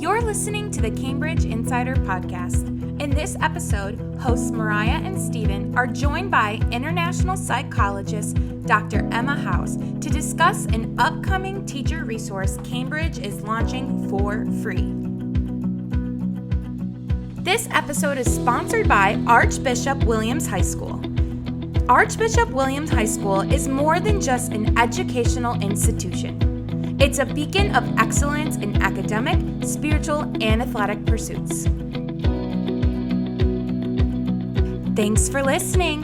You're listening to the Cambridge Insider Podcast. In this episode, hosts Mariah and Stephen are joined by international psychologist Dr. Emma House to discuss an upcoming teacher resource Cambridge is launching for free. This episode is sponsored by Archbishop Williams High School. Archbishop Williams High School is more than just an educational institution. It's a beacon of excellence in academic, spiritual, and athletic pursuits. Thanks for listening.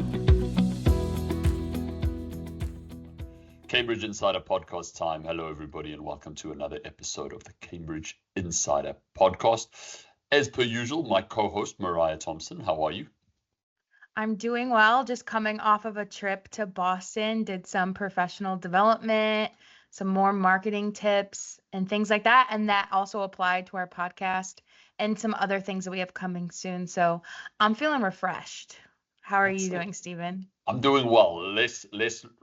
Cambridge Insider Podcast time. Hello, everybody, and welcome to another episode of the Cambridge Insider Podcast. As per usual, my co-host, Mariah Thompson. How are you? I'm doing well, just coming off of a trip to Boston, did some professional development, some more marketing tips and things like that. And that also applied to our podcast and some other things that we have coming soon. So I'm feeling refreshed. How are you doing, Stephen? I'm doing well, less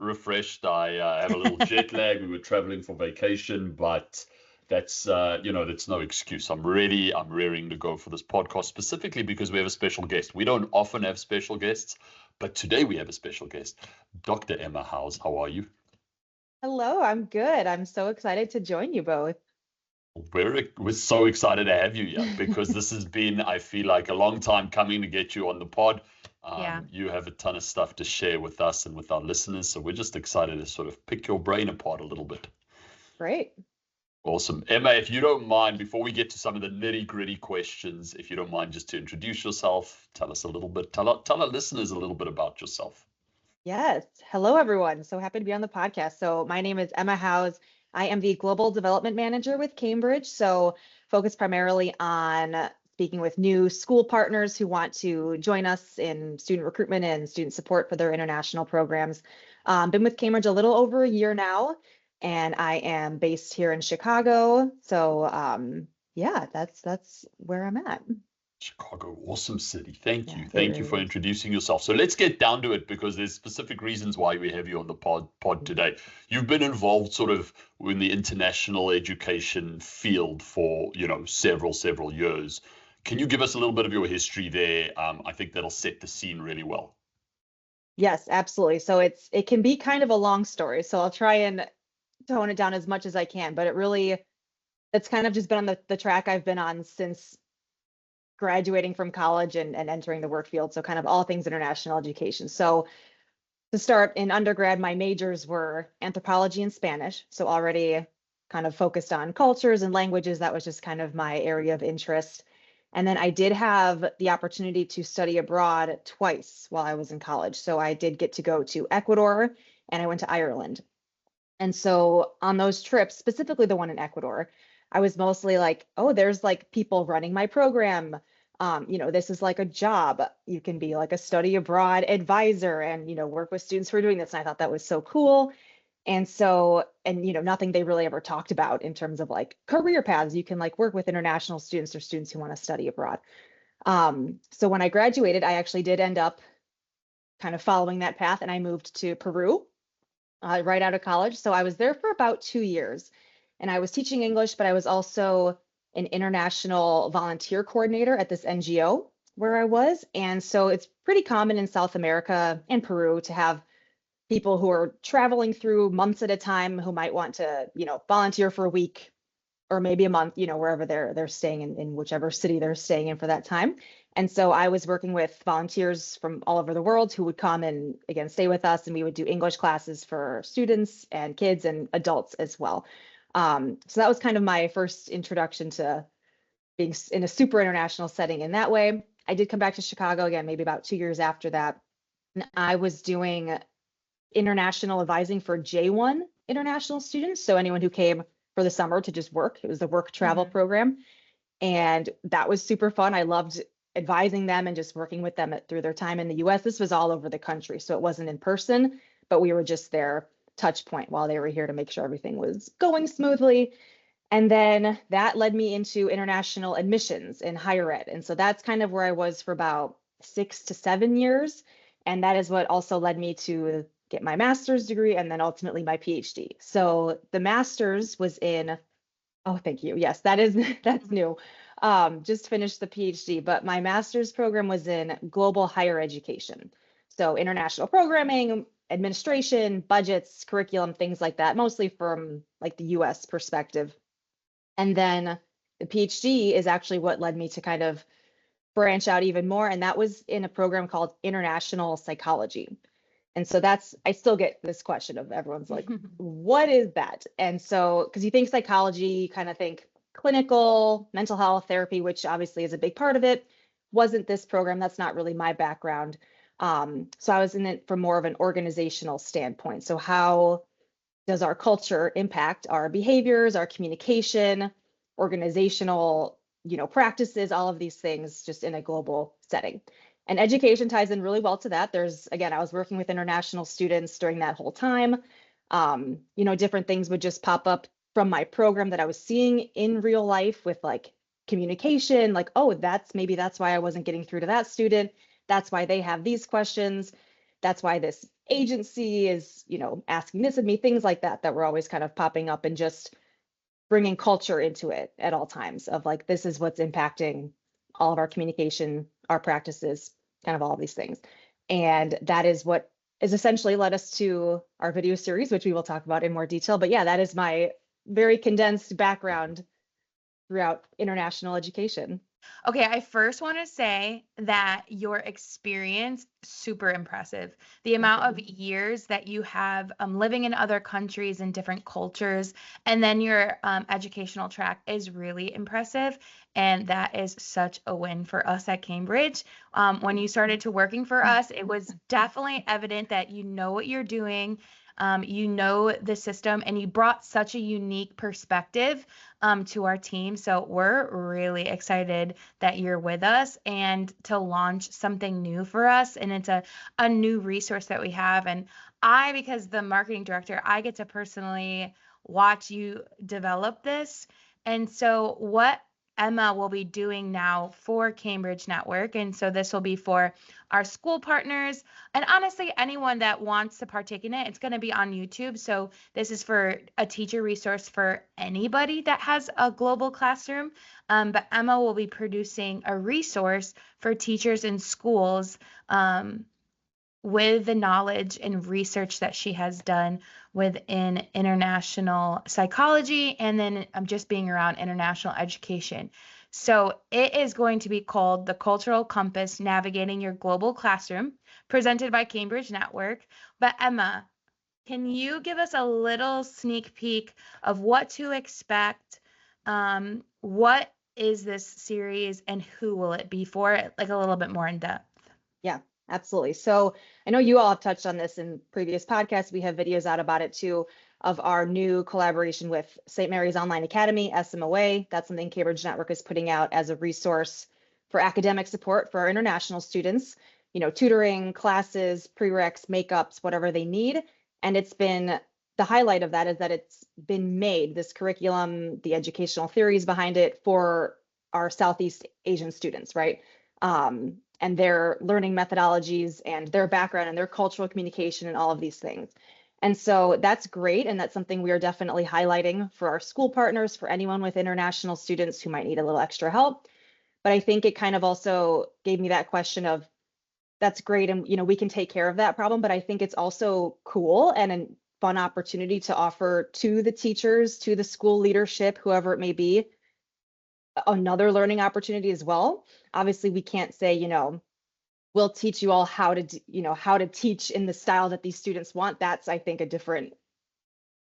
refreshed. I have a little jet lag. We were traveling for vacation, but that's that's no excuse. I'm ready. I'm raring to go for this podcast, specifically because we have a special guest. We don't often have special guests, but today we have a special guest, Dr. Emma House. How are you? Hello, I'm good. I'm so excited to join you both. We're so excited to have you here because this has been, I feel like, a long time coming to get you on the pod. You have a ton of stuff to share with us and with our listeners, so we're just excited to sort of pick your brain apart a little bit. Great. Awesome. Emma, if you don't mind, before we get to some of the nitty-gritty questions, if you don't mind just to introduce yourself, tell us a little bit, tell our listeners a little bit about yourself. Yes. Hello, everyone. So happy to be on the podcast. So my name is Emma House. I am the Global Development Manager with Cambridge. So focus primarily on speaking with new school partners who want to join us in student recruitment and student support for their international programs. Been with Cambridge a little over a year now, and I am based here in Chicago. So that's where I'm at. Chicago, awesome city. Thank you. Thank you for introducing yourself. So let's get down to it because there's specific reasons why we have you on the pod today. You've been involved sort of in the international education field for, several years. Can you give us a little bit of your history there? I think that'll set the scene really well. Yes, absolutely. So it can be kind of a long story. So I'll try and tone it down as much as I can, but it's kind of just been on the track I've been on since graduating from college and entering the work field. So kind of all things international education. So to start, in undergrad, my majors were anthropology and Spanish. So already kind of focused on cultures and languages. That was just kind of my area of interest. And then I did have the opportunity to study abroad twice while I was in college. So I did get to go to Ecuador and I went to Ireland. And so on those trips, specifically the one in Ecuador, I was mostly like, oh, there's like people running my program. This is like a job. You can be like a study abroad advisor and, work with students who are doing this. And I thought that was so cool. And so, nothing they really ever talked about in terms of like career paths. You can like work with international students or students who want to study abroad. So when I graduated, I actually did end up kind of following that path and I moved to Peru right out of college. So I was there for about 2 years. And I was teaching English, but I was also an international volunteer coordinator at this NGO where I was. And so it's pretty common in South America and Peru to have people who are traveling through months at a time who might want to, volunteer for a week or maybe a month, wherever they're staying in whichever city they're staying in for that time. And so I was working with volunteers from all over the world who would come and again, stay with us. And we would do English classes for students and kids and adults as well. So that was kind of my first introduction to being in a super international setting in that way. I did come back to Chicago again, maybe about 2 years after that. And I was doing international advising for J1 international students. So anyone who came for the summer to just work, it was the work travel program. And that was super fun. I loved advising them and just working with them through their time in the US. This was all over the country. So it wasn't in person, but we were just there touch point while they were here to make sure everything was going smoothly. And then that led me into international admissions in higher ed. And so that's kind of where I was for about 6 to 7 years. And that is what also led me to get my master's degree and then ultimately my PhD. So the master's was in Oh, thank you. Yes, that's new. Just finished the PhD, but my master's program was in global higher education. So international programming, administration, budgets, curriculum, things like that, mostly from like the US perspective. And then the PhD is actually what led me to kind of branch out even more. And that was in a program called international psychology. And so I still get this question of everyone's like, what is that? And so, because you think psychology, you kind of think clinical, mental health therapy, which obviously is a big part of it. Wasn't this program? That's not really my background. So I was in it from more of an organizational standpoint. So how does our culture impact our behaviors, our communication, organizational, practices, all of these things just in a global setting. And education ties in really well to that. Again, I was working with international students during that whole time. Different things would just pop up from my program that I was seeing in real life with like communication, like, oh, maybe that's why I wasn't getting through to that student. That's why they have these questions. That's why this agency is, asking this of me, things like that were always kind of popping up, and just bringing culture into it at all times of like, this is what's impacting all of our communication, our practices, kind of all of these things. And that is what has essentially led us to our video series, which we will talk about in more detail. But yeah, that is my very condensed background throughout international education. Okay, I first want to say that your experience, super impressive. The amount of years that you have living in other countries and different cultures, and then your educational track is really impressive. And that is such a win for us at Cambridge. When you started to working for us, it was definitely evident that you know what you're doing. You know the system, and you brought such a unique perspective to our team. So we're really excited that you're with us and to launch something new for us. And it's a new resource that we have. And because the marketing director, I get to personally watch you develop this. And so what Emma will be doing now for Cambridge Network, and so this will be for our school partners, and honestly, anyone that wants to partake in it, it's going to be on YouTube. So this is for a teacher resource for anybody that has a global classroom. But Emma will be producing a resource for teachers in schools with the knowledge and research that she has done within international psychology, and then just being around international education. So it is going to be called The Cultural Compass, Navigating Your Global Classroom, presented by Cambridge Network. But Emma, can you give us a little sneak peek of what to expect? What is this series and who will it be for? Like a little bit more in depth. Yeah, absolutely. So I know you all have touched on this in previous podcasts. We have videos out about it too, of our new collaboration with St. Mary's Online Academy, SMOA. That's something Cambridge Network is putting out as a resource for academic support for our international students, tutoring, classes, prereqs, makeups, whatever they need. And the highlight of that is that it's been made, this curriculum, the educational theories behind it, for our Southeast Asian students, right? And their learning methodologies and their background and their cultural communication and all of these things. And so that's great. And that's something we are definitely highlighting for our school partners, for anyone with international students who might need a little extra help. But I think it kind of also gave me that question of, that's great. And, we can take care of that problem. But I think it's also cool and a fun opportunity to offer to the teachers, to the school leadership, whoever it may be, another learning opportunity as well. Obviously, we can't say, we'll teach you all how to teach in the style that these students want. That's, I think, a different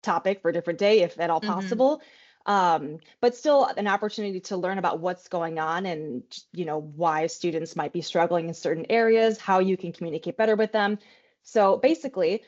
topic for a different day, if at all possible. But still an opportunity to learn about what's going on and, why students might be struggling in certain areas, how you can communicate better with them. So basically,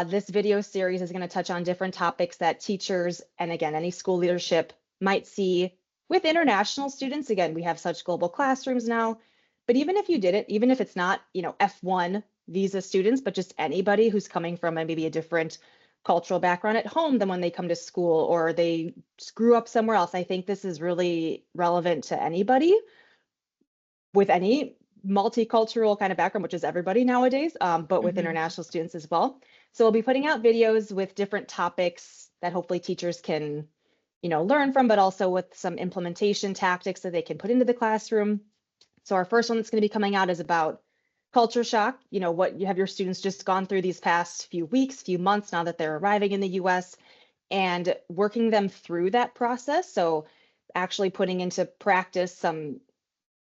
this video series is going to touch on different topics that teachers, and again, any school leadership might see with international students. Again, we have such global classrooms now, but even if you did it, even if it's not, F1 visa students, but just anybody who's coming from maybe a different cultural background at home than when they come to school, or they grew up somewhere else, I think this is really relevant to anybody with any multicultural kind of background, which is everybody nowadays, but with international students as well. So we'll be putting out videos with different topics that hopefully teachers can, learn from, but also with some implementation tactics that they can put into the classroom. So our first one that's going to be coming out is about culture shock. What you have your students just gone through these past few weeks, few months now that they're arriving in the US, and working them through that process. So actually putting into practice some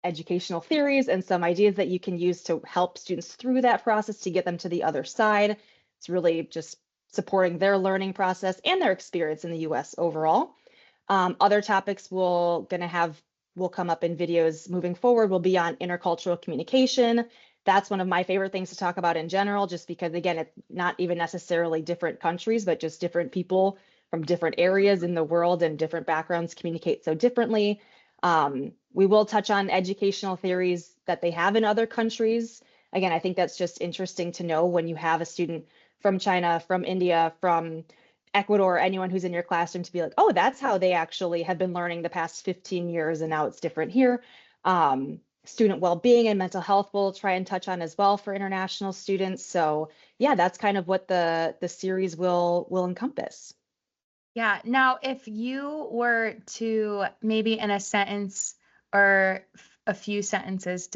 educational theories and some ideas that you can use to help students through that process to get them to the other side. It's really just supporting their learning process and their experience in the US overall. Other topics will come up in videos moving forward will be on intercultural communication. That's one of my favorite things to talk about in general, just because, again, it's not even necessarily different countries, but just different people from different areas in the world and different backgrounds communicate so differently. We will touch on educational theories that they have in other countries. Again, I think that's just interesting to know when you have a student from China, from India, from Ecuador, anyone who's in your classroom, to be like, oh, that's how they actually have been learning the past 15 years, and now it's different here. Student well-being and mental health we'll try and touch on as well for international students. So yeah, that's kind of what the series will encompass. Yeah. Now, if you were to maybe in a sentence or a few sentences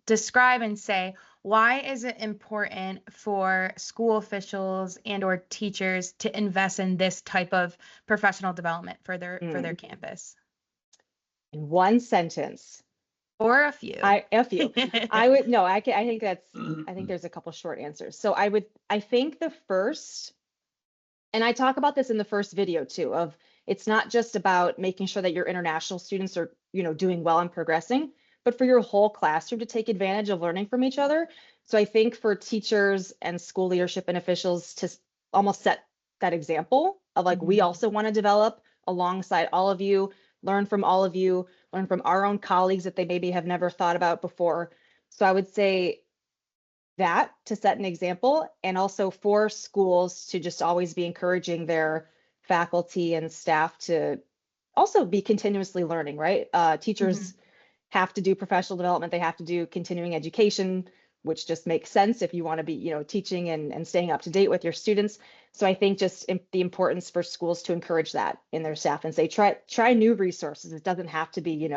describe and say, why is it important for school officials and or teachers to invest in this type of professional development for their campus? In one sentence. Or a few. A few. I think there's a couple short answers. So I think the first, and I talk about this in the first video too, of it's not just about making sure that your international students are, doing well and progressing, but for your whole classroom to take advantage of learning from each other. So I think for teachers and school leadership and officials to almost set that example of like, we also want to develop alongside all of you, learn from all of you, learn from our own colleagues that they maybe have never thought about before. So I would say that to set an example, and also for schools to just always be encouraging their faculty and staff to also be continuously learning, right? Teachers have to do professional development. They have to do continuing education, which just makes sense if you want to be, teaching and staying up to date with your students. So I think just the importance for schools to encourage that in their staff and say, try new resources. It doesn't have to be,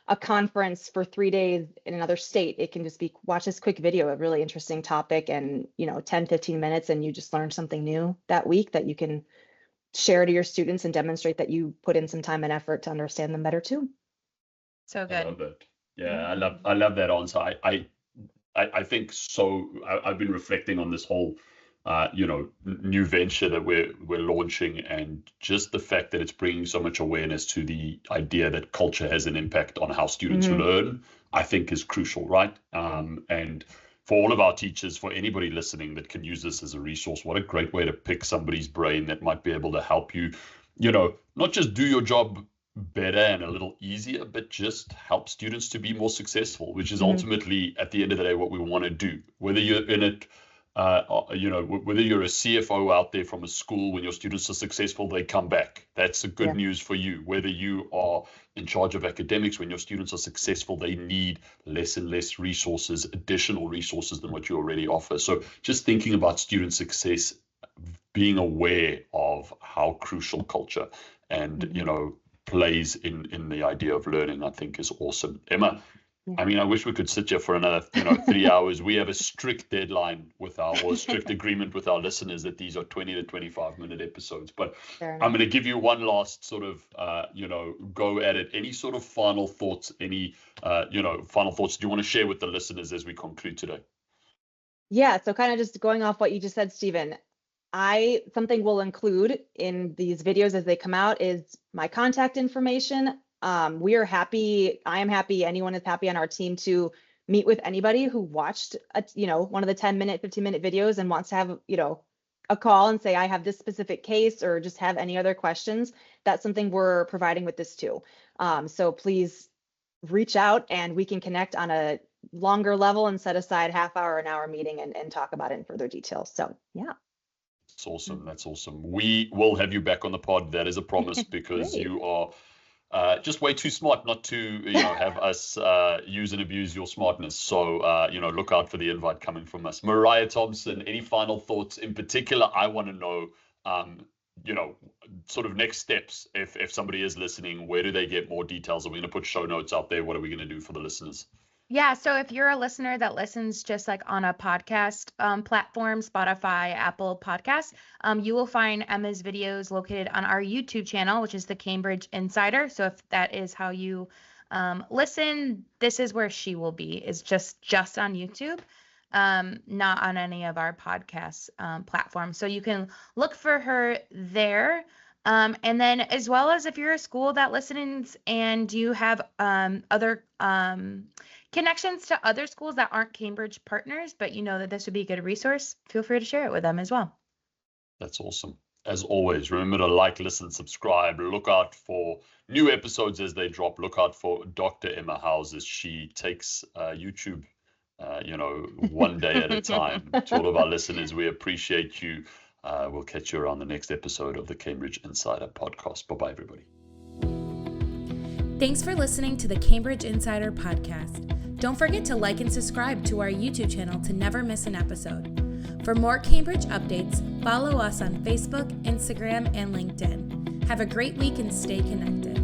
a conference for 3 days in another state. It can just be watch this quick video, a really interesting topic, and 10, 15 minutes, and you just learn something new that week that you can share to your students and demonstrate that you put in some time and effort to understand them better too. So good. I love it. Yeah, I love that answer. I think so. I've been reflecting on this whole new venture that we're launching, and just the fact that it's bringing so much awareness to the idea that culture has an impact on how students learn, I think is crucial, right? And for all of our teachers, for anybody listening that can use this as a resource, what a great way to pick somebody's brain that might be able to help you, not just do your job better and a little easier, but just help students to be more successful, which is ultimately at the end of the day what we want to do. Whether you're in it, whether you're a CFO out there from a school, when your students are successful, they come back. That's the good news for you. Whether you are in charge of academics, when your students are successful, they need less and less resources, additional resources than what you already offer. So just thinking about student success, being aware of how crucial culture and, plays in the idea of learning, I think is awesome. Emma, I mean, I wish we could sit here for another, 3 hours. We have a strict deadline or a strict agreement with our listeners that these are 20 to 25-minute episodes. But I'm going to give you one last sort of, go at it. Any sort of final thoughts? Final thoughts do you want to share with the listeners as we conclude today? Yeah. So kind of just going off what you just said, Stephen, something we'll include in these videos as they come out is my contact information. We are happy. I am happy. Anyone is happy on our team to meet with anybody who watched, one of the 10-minute, 15-minute videos and wants to have, a call and say, I have this specific case, or just have any other questions. That's something we're providing with this too. So please reach out and we can connect on a longer level and set aside half-hour, an hour meeting and talk about it in further detail. So yeah. That's awesome. That's awesome. We will have you back on the pod. That is a promise, because you are just way too smart not to have us use and abuse your smartness. So look out for the invite coming from us. Mariah Thompson, any final thoughts? In particular, I want to know sort of next steps, if somebody is listening, where do they get more details? Are we going to put show notes out there? What are we going to do for the listeners? Yeah, so if you're a listener that listens just like on a podcast platform, Spotify, Apple Podcasts, you will find Emma's videos located on our YouTube channel, which is the Cambridge Insider. So if that is how you listen, this is where she will be, is just on YouTube, not on any of our podcast platforms. So you can look for her there. And then as well as if you're a school that listens and you have other connections to other schools that aren't Cambridge partners, but you know that this would be a good resource, feel free to share it with them as well. That's awesome. As always, remember to like, listen, subscribe, look out for new episodes as they drop. Look out for Dr. Emma House as she takes YouTube, one day at a time. To all of our listeners, we appreciate you. We'll catch you around the next episode of the Cambridge Insider podcast. Bye-bye, everybody. Thanks for listening to the Cambridge Insider podcast. Don't forget to like and subscribe to our YouTube channel to never miss an episode. For more Cambridge updates, follow us on Facebook, Instagram, and LinkedIn. Have a great week and stay connected.